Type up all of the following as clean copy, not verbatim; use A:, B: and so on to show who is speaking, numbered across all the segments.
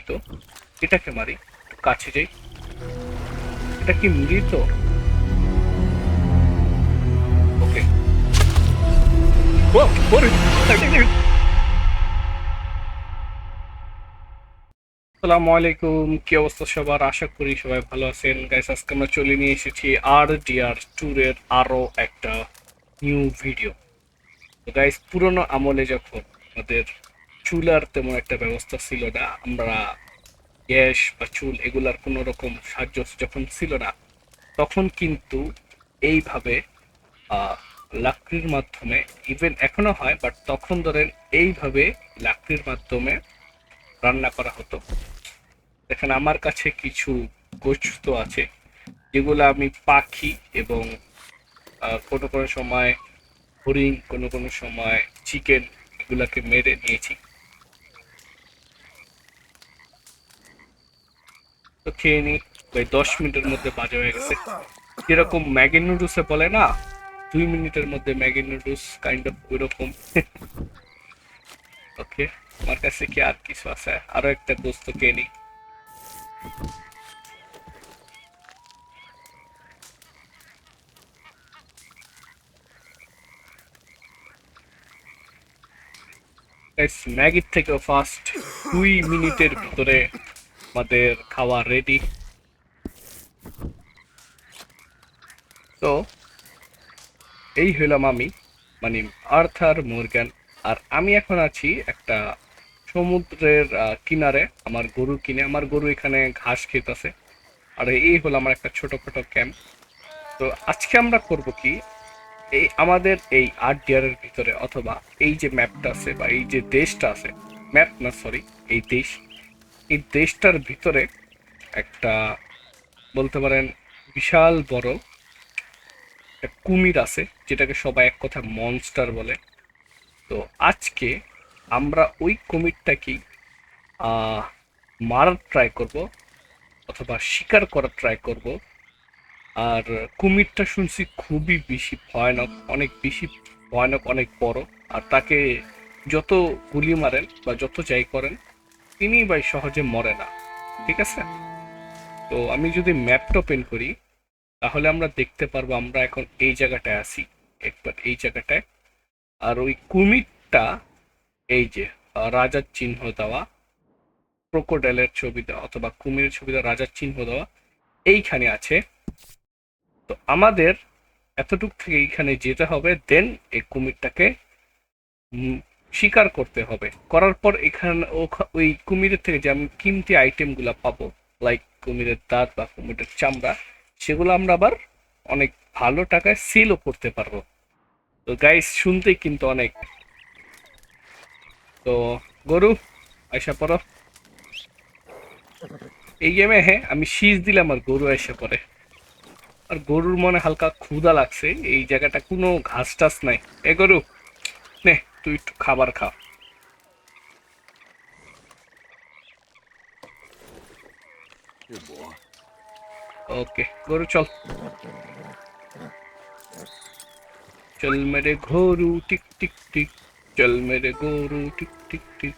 A: তো এটাকে মারি, কাছে যাই। এটা কি মৃত? ওকে। ও ওরে, আসসালামু আলাইকুম, কি অবস্থা সবার? আশা করি সবাই ভালো আছেন। গাইস, আজকে আমরা চলে নিয়ে এসেছি RDR ট্যুর এর আরো একটা নিউ ভিডিও। তো গাইস, পুরোনো আমলে যখন আমাদের চুলার তেমন একটা ব্যবস্থা ছিল না, আমরা গ্যাস বা চুল এগুলার কোনো রকম সাহায্য যখন ছিল না, তখন কিন্তু এইভাবে আহ, লাকড়ির মাধ্যমে, ইভেন এখনো হয়, বাট তখন ধরেন এইভাবে লাকড়ির মাধ্যমে রান্না করা হতো। দেখেন আমার কাছে কিছু গোস্ত আছে, যেগুলো আমি পাখি এবং কোনো কোনো সময় হরিণ, কোনো কোনো সময় চিকেন, এগুলাকে মেরে নিয়েছি। তো খেয়ে নিই। প্রায় 10 মিনিটের মধ্যে বাজা হয়ে গেছে। যেরকম ম্যাগি নুডলসে বলে না, 2 মিনিটের মধ্যে ম্যাগি নুডলস, কাইন্ড অফ ওইরকম। ওকে, আমার কাছে কি আর কিছু আছে? আরো একটা গোস্ত খেয়ে নিই। ম্যাগির থেকেও ফাস্ট, 2 মিনিটের ভিতরে আমাদের খাওয়া রেডি। তো এই হইলাম আমি, মানে আর্থার মর্গ্যান। আর আমি এখন আছি একটা সমুদ্রের কিনারে, আমার গরু কিনে, আমার গরু এখানে ঘাস খেতেছে। আর এই হলো আমার একটা ছোটখাটো ক্যাম্প। তো আজকে আমরা করব কি, এই আমাদের এই RDR-এর ভিতরে, অথবা এই যে ম্যাপটা আছে বা এই যে দেশটা আছে, ম্যাপ না সরি, এই দেশ, এই দেশটার ভিতরে একটা, বলতে পারেন, বিশাল বড় একটা কুমির আছে, যেটাকে সবাই এক কথা মনস্টার বলে। তো আজকে আমরা ওই কুমিরটাকেই আহ মারার ট্রাই করব, অথবা শিকার করার ট্রাই করব। আর কুমিরটা শুনছি খুবই বেশি ভয়ানক, অনেক বেশি ভয়ানক, অনেক বড়। আর তাকে যত গুলি মারেন বা যত যাই করেন, তিনি ভাই সহজে মরে না। ঠিক আছে? তো আমি যদি ম্যাপটা ওপেন করি, তাহলে আমরা দেখতে পারবো আমরা এখন এই জায়গাটায় আছি, একবার এই জায়গাটায়। আর ওই কুমিরটা, এই যে রাজার চিহ্ন দেওয়া, ক্রোকোডাইলের ছবি দেওয়া অথবা কুমিরের ছবি দেওয়া, রাজার চিহ্ন দেওয়া, এইখানে আছে। তো আমাদের এতটুক থেকে এইখানে যেতে হবে, দেন এই কুমিরটাকে শিকার করতে হবে। করার পর এখানে ওই কুমিরের থেকে যে আমি কিমতি আইটেমগুলো পাবো, লাইক কুমিরের দাঁত বা কুমিরের চামড়া, সেগুলো আমরা আবার অনেক ভালো টাকায় সেলও করতে পারবো। তো গাইস, শুনতেই কিন্তু অনেক। তো গরু, আয়সা পড়ো। এই গেমে হ্যাঁ আমি শীষ দিলাম আর গরু এসে পড়ে। আর গরুর মনে হালকা ক্ষুধা লাগছে, এই জায়গাটা কোনো ঘাস টাস নাই। এ গরু, নে তুই একটু খাবার খা।
B: Here, boy.
A: ওকে গরু, চল চল মেরে গরু, টিক টিক টিক, চল মেরে গরু, টিক টিক টিক।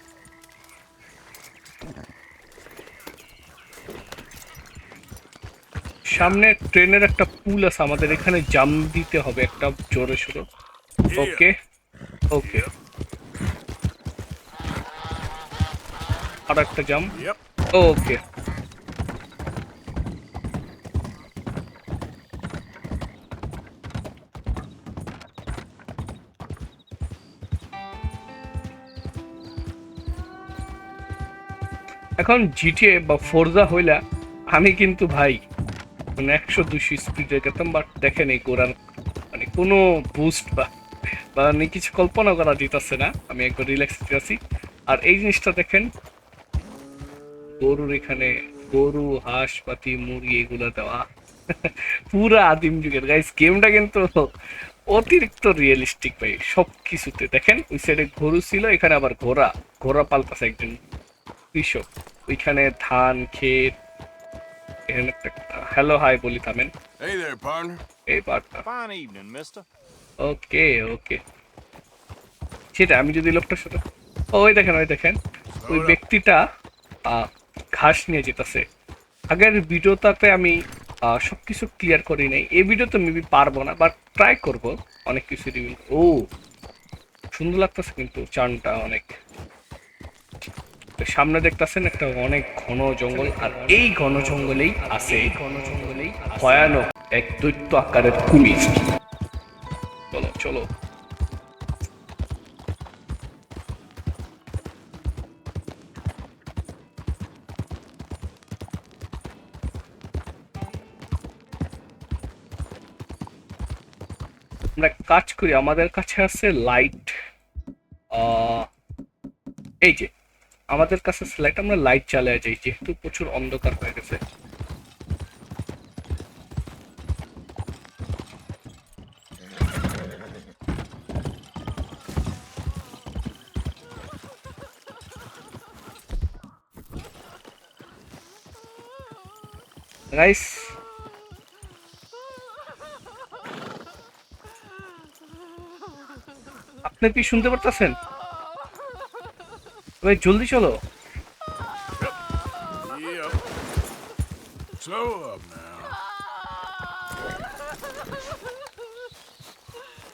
A: সামনে ট্রেনের একটা পুল আছে, আমাদের এখানে জাম দিতে হবে একটা জোরে সোরে।
B: Yeah.
A: ওকে ওকে,
B: Yep.
A: আর একটা জাম।
B: Yep.
A: ওকে, এখন জিটিএ বা ফোরজা হইলা আমি কিন্তু ভাই মানে 100-200 স্পিডে গেতাম, বাট দেখেন এই গোড়ার মানে কোনো বুস্ট বা মানে কিছু কল্পনা করা যেতেছে না। আমি একবার রিল্যাক্স আছি। আর এই জিনিসটা দেখেন, গরুর এখানে, গরু, হাঁস পাতি, মুরগি, এগুলো দেওয়া। পুরা আদিম যুগের গাইস, গেমটা কিন্তু অতিরিক্ত রিয়েলিস্টিক ভাই সব কিছুতে। দেখেন ওই সাইডে গরু ছিল, এখানে আবার ঘোড়া, ঘোড়া পালতাছে একজন কৃষক। ওইখানে ধান ক্ষেত, এখানে একটা, হ্যালো হাই বলি থামেন,
B: Hey there, partner.
A: এই পার্টটা।
C: Fine evening, mister.
A: ওকে ওকে, সেটা আমি যদি লোকটার সাথে, ওই দেখেন ওই দেখেন, ওই
B: Slow it up.
A: ব্যক্তিটা ঘাস নিয়ে যেতেছে। আগের ভিডিওটাতে আমি সবকিছু ক্লিয়ার করি নাই, এই ভিডিওতে মেবি পারবো না, বাট ট্রাই করব অনেক কিছু রিভিউ। ও সুন্দর লাগতেছে কিন্তু চানটা অনেক। তো সামনে দেখতেছেন একটা অনেক ঘন জঙ্গল, আর এই ঘন জঙ্গলেই আছে ভয়ানক এক দৈত্য আকারের কুমির। চলো চলো। আমরা কাজ করি, আমাদের কাছে আছে লাইট। এই যে আমাদের কাছে লাইট, আমরা লাইট চালিয়ে যাই যেহেতু প্রচুর অন্ধকার হয়ে গেছে। গাইস, আপনি কি শুনতে পারতেছেন? ভাই জলদি চলো।
B: Yep. Slow up now.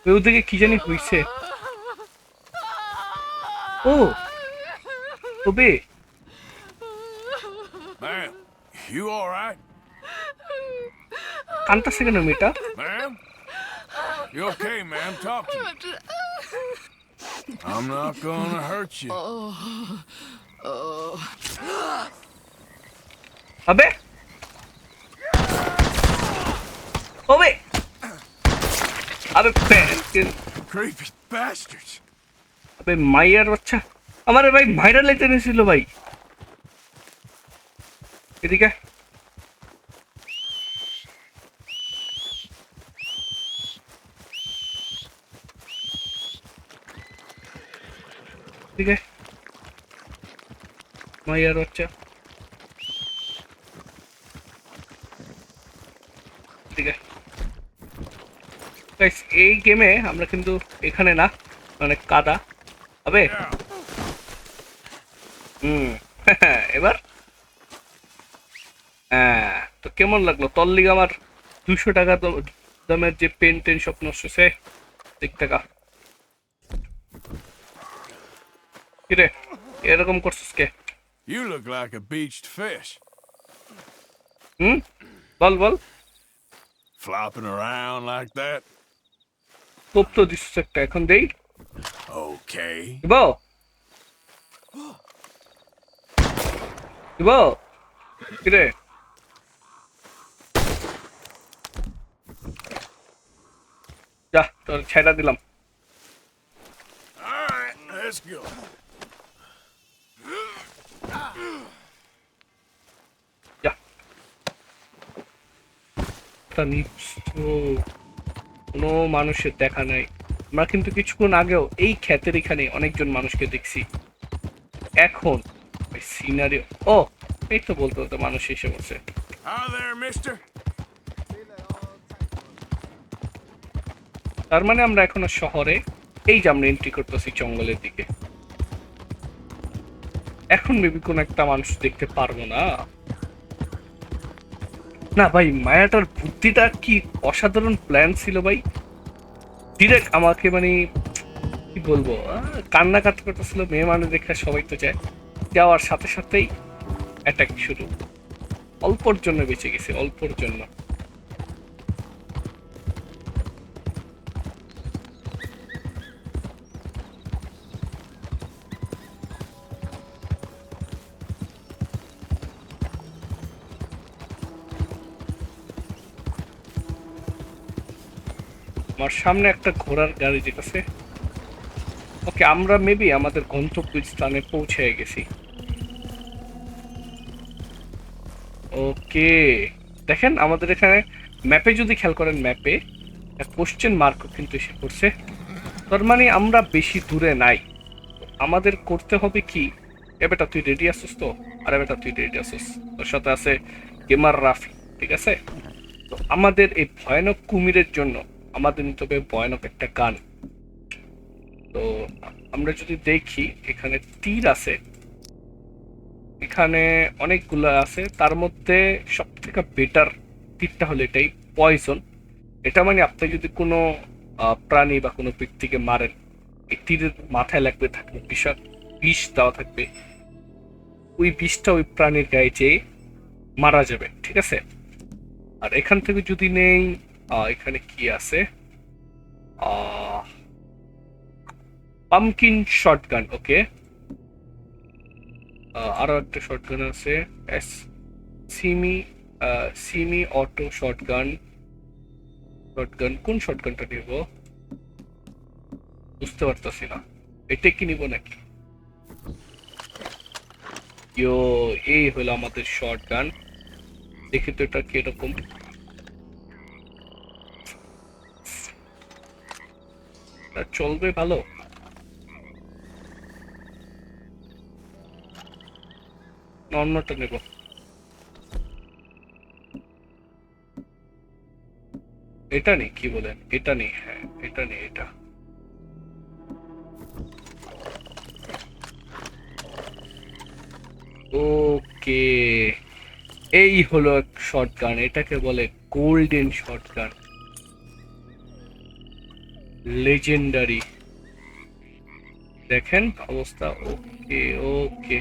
A: ওই ওদিকে কি জানি হইছে। ও তবে
B: Ma'am, you all right?
A: কানতাছে কেন মেয়েটা?
B: Ma'am? You okay, ma'am? Talk to me. I'm not gonna hurt you.
A: আবে ওবে আবে
B: Creepy bastards.
A: আবে মাইয়ার বাচ্চা, আমারে ভাই ভাইরাল লাইতে নিয়েছিল ভাই। এদিকে এদিকে মাইয়ার বাচ্চা, এদিকে। গাইস এই গেমে আমরা কিন্তু এখানে না, অনেক কাদা হবে।
B: Yeah.
A: হুম এবার হ্যাঁ, তো কেমন লাগলো? তোর লিগে আমার 200 টাকা দামের যে পেন টেন সব নষ্ট হচ্ছে। 1 টাকা কিরে এরকম করছিস কে?
B: You look like a beached fish.
A: Hmm ball ball.
B: Flopping around like that.
A: তোপ তো দিচ্ছিস একটা, এখন দেই
B: Okay.
A: দিব দিব কিরে? যা তোর ছেড়া দিলাম।
B: All right, let's go.
A: যা তা নিচ্ছ, কোনো মানুষের দেখা নাই। আমরা কিন্তু কিছুক্ষণ আগেও এই ক্ষেতের এখানে অনেকজন মানুষকে দেখছি। এখন সিনারি, ও এই তো বলতে বলতে মানুষ এসে বলছে।
B: Hi there, mister.
A: তার মানে আমরা এখনো শহরে, এই যে আমরা এন্ট্রি করতেছি জঙ্গলের দিকে। এখন মেবি কোন একটা মানুষ দেখতে পারবো না। না ভাই, মায়াটার বুদ্ধিটা কি অসাধারণ প্ল্যান ছিল ভাই। ডিরেক্ট আমাকে মানে কি বলবো, কান্না কাটতে করতেছিল। মেয়ে মানুষ দেখে সবাই তো যায়, যাওয়ার সাথে সাথেই অ্যাটাক শুরু। অল্পর জন্য বেঁচে গেছে, অল্পর জন্য। আমার সামনে একটা ঘোড়ার গাড়ি যেতেছে। ওকে, আমরা মেবি আমাদের গন্তব্য স্থানে পৌঁছে গেছি। ওকে, দেখেন আমাদের এখানে ম্যাপে যদি খেয়াল করেন, ম্যাপে কোশ্চেন মার্ক কিন্তু এসে পড়ছে। তার মানে আমরা বেশি দূরে নাই। আমাদের করতে হবে কি, এবেটা তুই রেডি আসছিস তো? আর এবেটা তুই রেডি আসছিস, তোর সাথে আছে গেমার রাফি, ঠিক আছে? তো আমাদের এই ভয়ানক কুমিরের জন্য আমাদের নিতে হবে ভয়ানক একটা গান। তো আমরা যদি দেখি এখানে তীর আছে, এখানে অনেকগুলো আছে, তার মধ্যে সব থেকে বেটার তীরটা হলো এটাই, পয়জন। এটা মানে আপনি যদি কোনো প্রাণী বা কোনো ব্যক্তিকে মারেন, এই তীরের মাথায় লাগবে, থাকবে বিষাক্ত বিষ দেওয়া থাকবে, ওই বিষটা ওই প্রাণীর গায়ে যেয়ে মারা যাবে, ঠিক আছে। আর এখান থেকে যদি নেই, এখানে কি আছে, পামকিন শটগান, ওকে। আরো একটা শটগান আছে, S Simi Simi auto shotgun. Shotgun কোন শটগানটা নিব বুঝতে পারতাছি না, এটা কি নিব নাকি? ইয়ো, এই হলো আমাদের শটগান। দেখি তো এটা কিরকম, চলবে ভালো? না অন্যটা নেব? এটা নেই কি বলেন? এটা নেই, হ্যাঁ এটা নেই, এটা। ওকে, এই হলো শটগান, এটাকে বলে গোল্ডেন শটগান, লেজেন্ডারি। দেখেন অবস্থা, ওকে ওকে,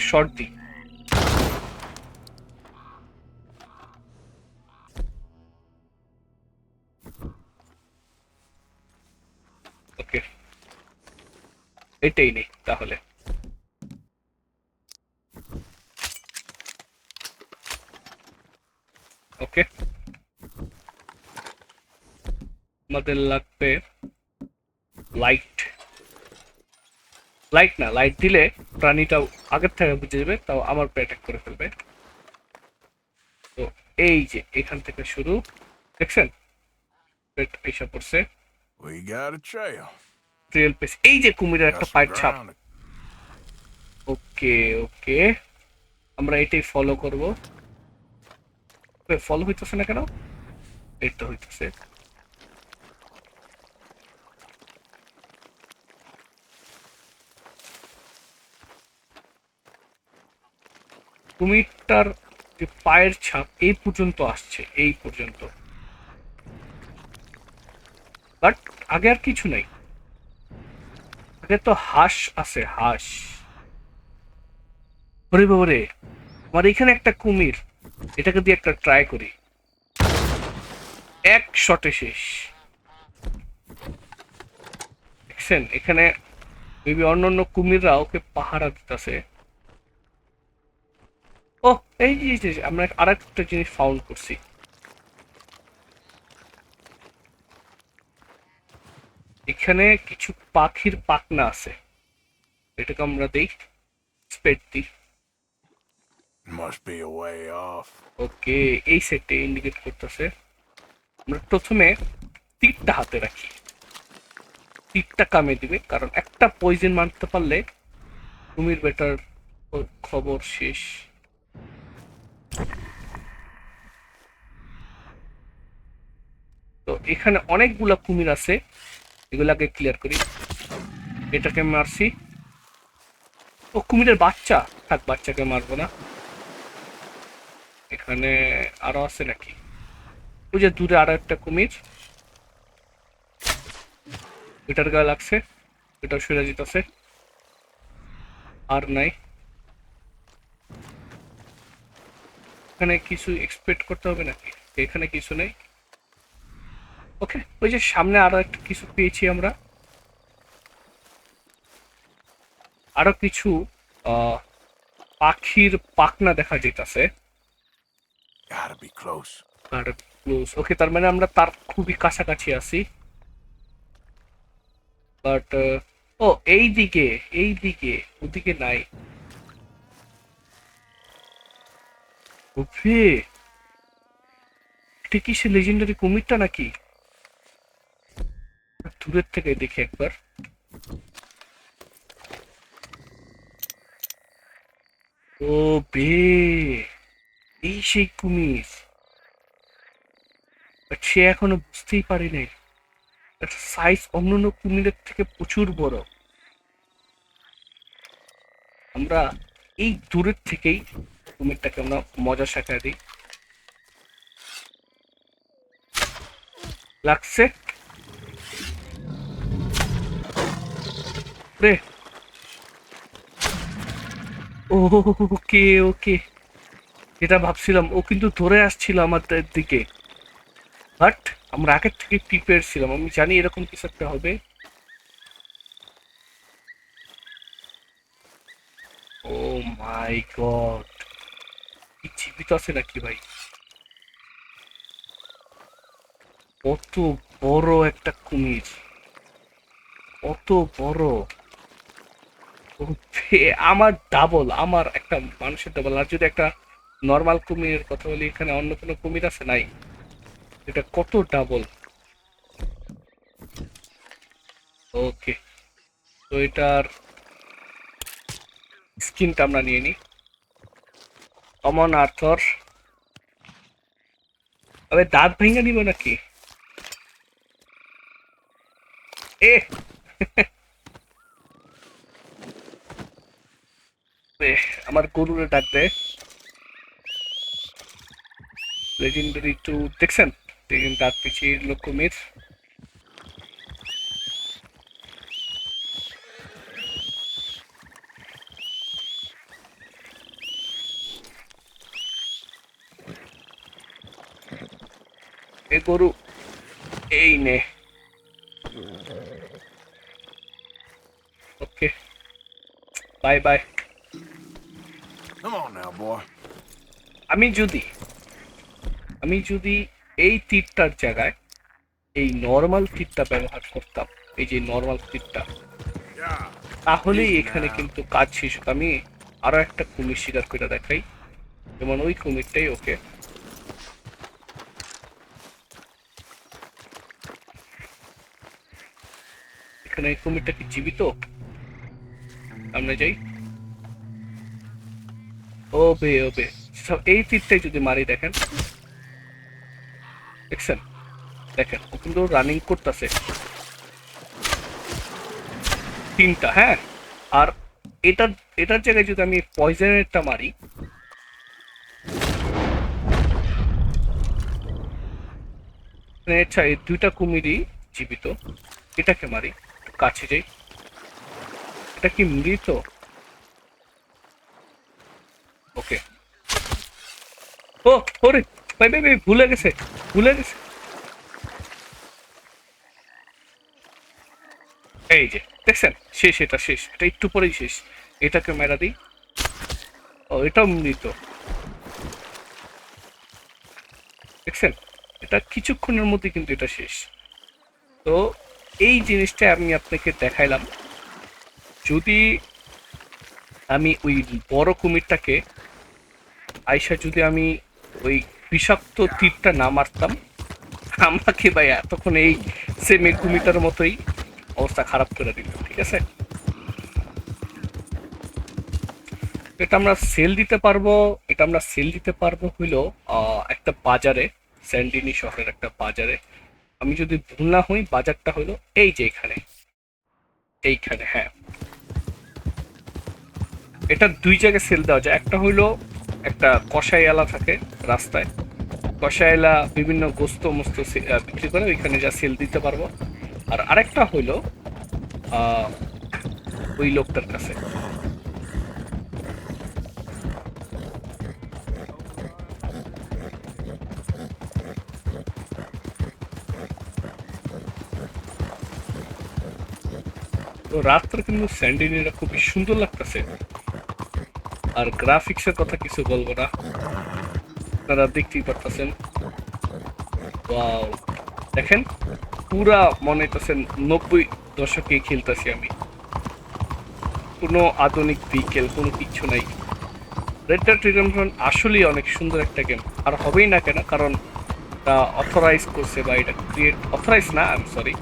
A: শর্ট দি। ওকে, এটাই নেই তাহলে। ওকে, আমাদের লাগবে লাইট। লাইট না, লাইট দিলে প্রাণীটা আগের থেকে বুঝে যাবে, তাও আমার উপরে অ্যাটাক করে ফেলবে। তো এই যে এখান থেকে শুরু, দেখছেন পেট এসে পড়ছে,
B: We got a trail.
A: Trail pace, এই যে কুমিরের
B: Got
A: একটা
B: some
A: পায়ের ছাপ।
B: ground.
A: ওকে ওকে, আমরা এটাই ফলো করব। ফলো হইতেছে না কেন? এই তো হইতেছে। কুমিরটার যে পায়ের ছাপ এই পর্যন্ত আসছে, এই পর্যন্ত, বাট আগে আর কিছু নাই। আগে তো হাঁস আছে, হাঁস। ওরে বাবারে, আমার এখানে একটা কুমির, এটাকে দিয়ে একটা ট্রাই করি, এক শটে শেষ। দেখছেন এখানে মেবি অন্যান্য কুমিররা ওকে পাহারা দিতেছে। ও, এই যে আমরা আরেকটা জিনিস ফাউন্ড করছি, এখানে কিছু পাখির পাখনা আছে, এটাকে আমরা দেই, স্পেড দিই।
B: Must be a way off.
A: ওকে, এই সেটে ইন্ডিকেট করতেছে। আমরা প্রথমে তীরটা হাতে রাখি, তীরটা কামে দিবে, কারণ একটা পয়জন মারতে পারলে কুমির বেটার খবর শেষ। তো এখানে অনেকগুলা কুমির আছে, এগুলাকে ক্লিয়ার করি। এটাকে মারছি, ও কুমিরের বাচ্চা, থাক বাচ্চাকে মারবো না। এখানে আরো আছে নাকি? ওই যে দূরে আরো একটা কুমির, এটার গায়ে লাগছে, এটা সরে যেতেছে, আর নাই। এখানে কিছু এক্সপেক্ট করতে হবে নাকি? এখানে কিছু নেই। ওকে, ওই যে সামনে আরো একটা কিছু পেয়েছি আমরা, আরো কিছু আহ পাখির পাখনা দেখা যেতেছে।
B: Gotta be close.
A: আর ক্লোজ, ওকে, তার মানে আমরা তার খুবই কাছাকাছি আছি। বাট ও এই দিকে, এই দিকে, ওদিকে নাই। ওকে, এটা কি সে লেজেন্ডারি কুমিরটা নাকি? দূরের থেকে দেখি একবার। ও বে, এই সেই কুমির, বাট সে এখনো বুঝতেই পারি নাই, সাইজ অন্যান্য কুমিরের থেকে প্রচুর বড়। আমরা এই দূরের থেকেই কুমিরটাকে আমরা মজা শেখায় দিই। লাগছে রে। ওকে ওকে, যেটা ভাবছিলাম ও কিন্তু ধরে আসছিল আমাদের দিকে, বাট আমরা আগের থেকে প্রিপেয়ার ছিলাম, আমি জানি এরকম কিছু একটা হবে। ও মাই গড, কি জীবিত আছে নাকি ভাই? কত বড় একটা কুমির, কত বড়! আমার ডাবল, আমার একটা মানুষের ডাবল। আর যদি একটা নর্মাল কুমিরের কথা বলি, এখানে অন্য কোনো কুমির আছে নাই, এটা কত ডাবল। ওকে, তো এটার স্কিনটা আমরা নিয়ে নিই। কমন আর্থর, তবে দাঁত ভেঙে নিব নাকি? এ আমার গরুরে ডাক দেয় লেজেন্ডারি টু, দেখছেন দাঁত পিছিয়ে এলো কুমির। এ গরু, এই নে। Okay, bye bye.
B: Come on now, boy.
A: আমি যদি আমি যদি এই তীরটার জায়গায় এই নর্মাল তীরটা ব্যবহার করতাম, এই যে নর্মাল তীরটা,
B: Yeah.
A: তাহলেই
B: Easy
A: এখানে
B: now.
A: কিন্তু কাজ শেষ হতো। আমি আরো একটা কুমির শিকার করে দেখাই, যেমন ওই কুমিরটাই। ওকে, এখানে এই কুমিরটা কি জীবিত? সামনে যাই। ও বে, এই তীরটাই যদি মারি, দেখেন, দেখছেন, দেখেন ও কিন্তু রানিং করতেছে তিনটা, হ্যাঁ। আর এটার এটার জায়গায় যদি আমি পয়জনেরটা মারি, আচ্ছা এই দুইটা কুমিরই জীবিত। এটাকে মারি, একটু কাছে যাই। এটা কি মৃত? ওকে। ও, ওরে ভাই ভাই ভাই, ভুলে গেছে, ভুলে গেছে। এই যে দেখছেন, শেষ, এটা শেষ, এটা একটু পরেই শেষ। এটাকে মেরা দিই। ও, এটাও মৃত, দেখছেন, এটা কিছুক্ষণের মধ্যে কিন্তু এটা শেষ। তো এই জিনিসটা আমি আপনাকে দেখাইলাম। যদি আমি ওই বড় কুমিরটাকে আইসা যদি আমি ওই বিষাক্ত তীরটা না মারতাম, আমাকে ভাই এতক্ষণ এই সেম এই কুমিরটার মতোই অবস্থা খারাপ করে দিল। ঠিক আছে, এটা আমরা সেল দিতে পারবো। এটা আমরা সেল দিতে পারবো হইলো একটা বাজারে, স্যান্ডিনি শহরের একটা বাজারে। আমি যদি ভুল না হই, বাজারটা হইলো এই যে এখানে, এইখানে, হ্যাঁ। এটা দুই জায়গায় সেল দেওয়া যায়। একটা হইলো একটা কসাই এলা থাকে রাস্তায়, কসাইলা বিভিন্ন গোস্ত মোস্ত বিক্রি করে, ওইখানে যা সেল দিতে পারবো। আর আরেকটা হইলো আহ, ওই লোকটার কাছে। তো রাতটা কিন্তু স্যান্ডিনিরা খুবই সুন্দর লাগতেছে। আর গ্রাফিক্সের কথা কিছু বলবো না, আপনারা দেখতেই পারতেছেন। ওয়াও, দেখেন, পুরা মনে হইতেছে 90 দশকে খেলতেছি আমি। কোনো আধুনিক ভেহিকেল, কোনো কিচ্ছু নাই। রেড ডেড রিডেম্পশন আসলেই অনেক সুন্দর একটা গেম। আর হবেই না কেন, কারণ এটা অথরাইজ করছে, বা এটা ক্রিয়েট, অথরাইজ না, আই এম সরি,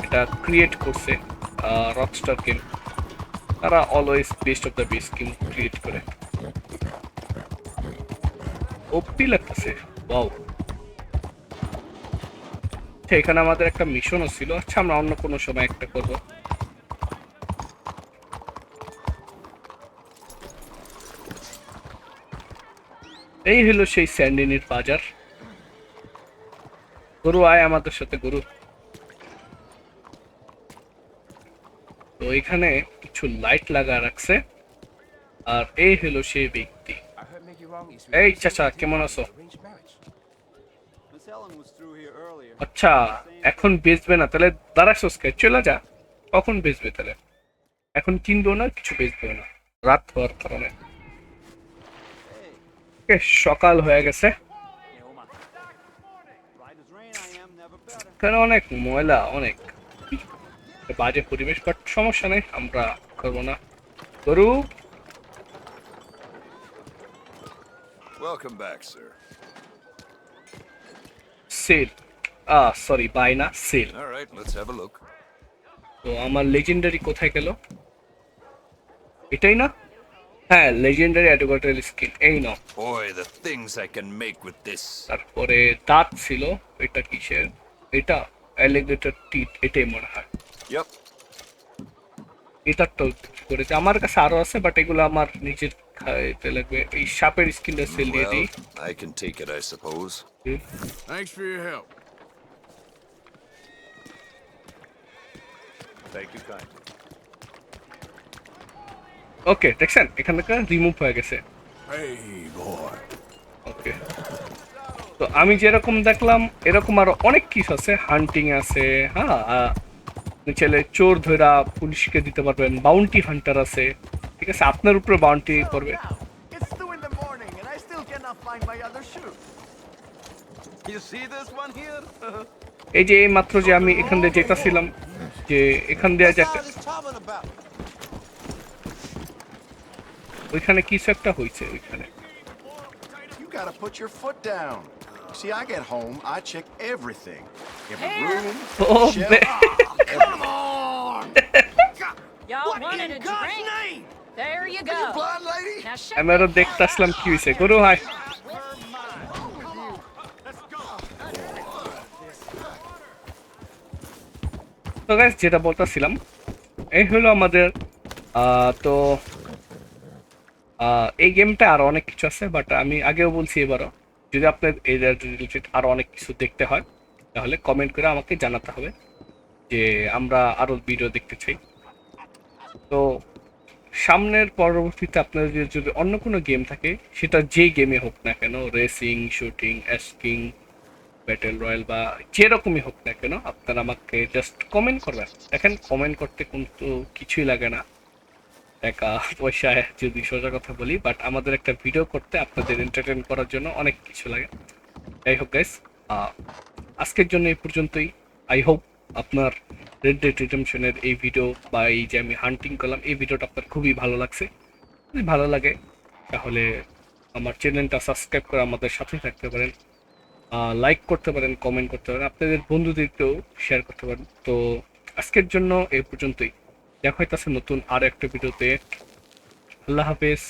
A: এটা ক্রিয়েট করছে রকস্টার গেম। তারা always best of the best game create করে। ওপি লাগতেছে, ওয়াও। আচ্ছা, এখানে আমাদের একটা মিশনও ছিল। আচ্ছা, আমরা অন্য কোনো সময় একটা করব। এই হলো সেই স্যান্ডিনির বাজার। গরু আয় আমাদের সাথে, গরু। তো এখানে কিছু লাইট লাগা রাখছে, আর এই হলো সেই ব্যক্তি। এই চাচা, কেমন আছো?
C: Miss Helen was through here earlier.
A: আচ্ছা, এখন বেচবে না তাহলে? দাঁড়াচ্ছস কে? চলে যা। কখন বেচবে তাহলে? এখন কিনবো না, কিছু বেচবেও না, রাত হওয়ার কারণে।
C: Hey,
A: সকাল হয়ে গেছে।
C: bright as rain I am, never better.
A: এখানে অনেক ময়লা, অনেক বাজে পরিবেশ, বাট সমস্যা নেই, আমরা করবো না। গরু।
B: Welcome back, sir.
A: Sale, sorry, bye না, sale.
B: All right, let's have a look.
A: তো আমার লেজেন্ডারি কোথায় গেল? এটাই না? হ্যাঁ, লেজেন্ডারি অ্যাডভার্টাইজ স্কিন, এই নাও।
B: Boy, the things I can make with this.
A: তারপরে দাঁত ছিল, এটা কিসের? এটা অ্যালিগেটর টিথ, এটাই মনে হয়।
B: Yep.
A: এটা তো করেছে, আমার কাছে আরো আছে, বাট এগুলো আমার নিজের খাইতে লাগবে। এই সাপের স্কিনটা সেল দিয়ে
B: Well,
A: দিই।
B: I can take it, I suppose. Thanks for your help. Thank you kindly.
A: ওকে, দেখছেন এখান থেকে রিমুভ হয়ে গেছে।
B: Hey, boy.
A: ওকে, তো আমি যেরকম দেখলাম এরকম আরো অনেক কিছু আছে, হান্টিং আছে। হ্যাঁ, আপনি চাইলে চোর ধরা পুলিশকে দিতে পারবেন, বাউন্টি হান্টার আছে। ঠিক আছে, আপনার উপরে বাউন্টি করবে।
D: It's 2 in the morning and I still cannot find my other shoe. You see this one here?
A: এই যে এই মাত্র যে আমি এখান দিয়ে যেতেছিলাম, যে এখান দিয়ে যে
D: What is talking about?
A: ওইখানে কিছু একটা হয়েছে ওইখানে।
D: You gotta put your foot down. See, I get home, I check everything. Every room,
A: O
D: shelf.
A: বে-
D: Come on!
E: Y'all
D: What
E: wanted
D: in
E: a
D: God's
E: drink?
D: name?
E: There you
D: Are you
E: go.
D: blind lady?
E: Now shut
A: আমি আরো দেখতে আসলাম কি হয়েছে। গরু high. তো guys, যেটা বলতেছিলাম, এই হলো আমাদের তো এই গেমটা আরো অনেক কিছু আছে, বাট আমি আগেও বলছি, এবারও যদি আপনার এই রিলেটেড আরো অনেক কিছু দেখতে হয় তাহলে কমেন্ট করে আমাকে জানাতে হবে, যে আমরা আরো ভিডিও দেখতে চাই। তো সামনের পরবর্তীতে আপনাদের যদি অন্য কোনো গেম থাকে, সেটা যে গেমে হোক না কেন, racing, shooting, asking, battle royal বা যেরকমই হোক না কেন, আপনারা আমাকে জাস্ট কমেন্ট করবেন। দেখেন, কমেন্ট করতে কিন্তু কিছুই লাগে না, টাকা পয়সা যদি সোজা কথা বলি, বাট আমাদের একটা ভিডিও করতে, আপনাদের এন্টারটেইন করার জন্য অনেক কিছু লাগে। যাই হোক গাইস, আজকের জন্য এই পর্যন্তই। আই হোপ আপনার রেড ডেড রিডেম্পশনের এই ভিডিও বা এই যে আমি হান্টিং করলাম, এই ভিডিওটা আপনার খুবই ভালো লাগছে। যদি ভালো লাগে তাহলে আমার চ্যানেলটা সাবস্ক্রাইব করে আমাদের সাথে থাকতে পারেন, লাইক করতে পারেন, কমেন্ট করতে পারেন, আপনাদের বন্ধুদেরকেও শেয়ার করতে পারেন। তো আজকের জন্য এই পর্যন্তই, দেখা হইতাছে নতুন আর একটা ভিডিওতে। আল্লাহ হাফেজ।